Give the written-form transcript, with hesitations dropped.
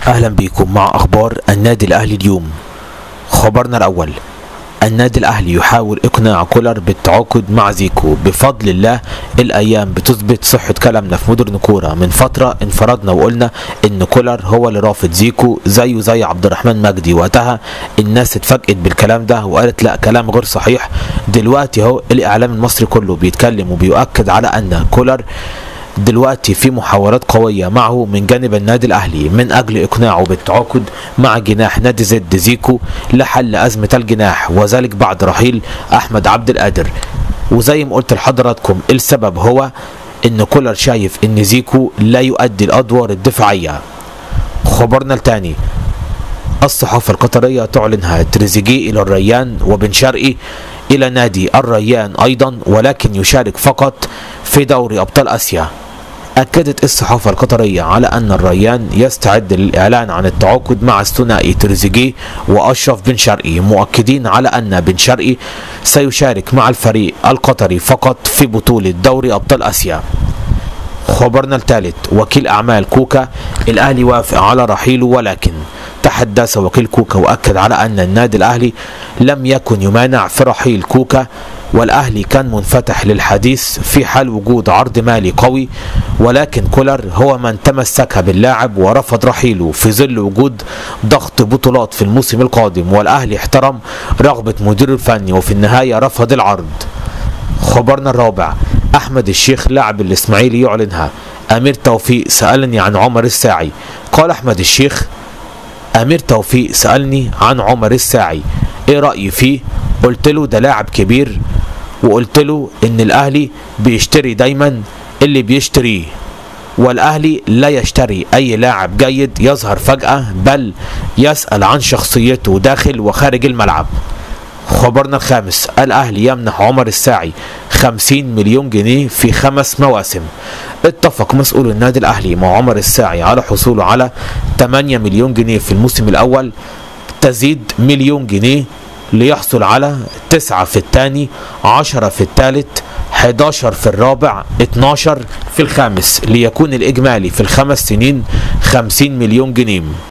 أهلا بكم مع أخبار النادي الأهلي اليوم. خبرنا الأول: النادي الأهلي يحاول إقناع كولر بالتعاقد مع زيكو. بفضل الله الأيام بتثبت صحة كلامنا في مودرن كورة. من فترة انفردنا وقلنا إن كولر هو اللي رافض زيكو زيه زي عبد الرحمن مجدي. وقتها الناس اتفاجئت بالكلام ده وقالت لا، كلام غير صحيح. دلوقتي اهو الإعلام المصري كله بيتكلم وبيؤكد على أن كولر دلوقتي في محاولات قوية معه من جانب النادي الأهلي من أجل إقناعه بالتعاقد مع جناح نادي زد زيكو لحل أزمة الجناح، وذلك بعد رحيل أحمد عبد القادر. وزي ما قلت لحضراتكم السبب هو إن كولر شايف إن زيكو لا يؤدي الأدوار الدفاعية. خبرنا الثاني: الصحافة القطرية تعلنها تريزيجيه إلى الريان وبن شرقي إلى نادي الريان أيضا، ولكن يشارك فقط في دوري أبطال آسيا. أكدت الصحافة القطرية على أن الريان يستعد للإعلان عن التعاقد مع الثنائي تريزيجيه وأشرف بن شرقي، مؤكدين على أن بن شرقي سيشارك مع الفريق القطري فقط في بطولة دوري أبطال آسيا. خبرنا الثالث: وكيل أعمال كوكا الأهلي وافق على رحيله، ولكن تحدث وكيل كوكا وأكد على أن النادي الأهلي لم يكن يمانع في رحيل كوكا، والأهلي كان منفتح للحديث في حال وجود عرض مالي قوي، ولكن كولر هو من تمسك باللاعب ورفض رحيله في ظل وجود ضغط بطولات في الموسم القادم، والأهلي احترم رغبة مديره الفني وفي النهاية رفض العرض. خبرنا الرابع: أحمد الشيخ لاعب الإسماعيلي يعلنها. أمير توفيق سألني عن عمر الساعي. قال أحمد الشيخ: أمير توفيق سألني عن عمر الساعي، إيه رأيي فيه؟ قلت له ده لاعب كبير، وقلت له إن الأهلي بيشتري دايما اللي بيشتريه، والأهلي لا يشتري أي لاعب جيد يظهر فجأة، بل يسأل عن شخصيته داخل وخارج الملعب. خبرنا الخامس: الأهلي يمنح عمر الساعي 50 مليون جنيه في 5 مواسم. اتفق مسؤول النادي الأهلي مع عمر الساعي على حصوله على 8 مليون جنيه في الموسم الأول، تزيد مليون جنيه ليحصل على 9 في الثاني، 10 في الثالث، 11 في الرابع، 12 في الخامس، ليكون الإجمالي في ال5 سنين 50 مليون جنيه.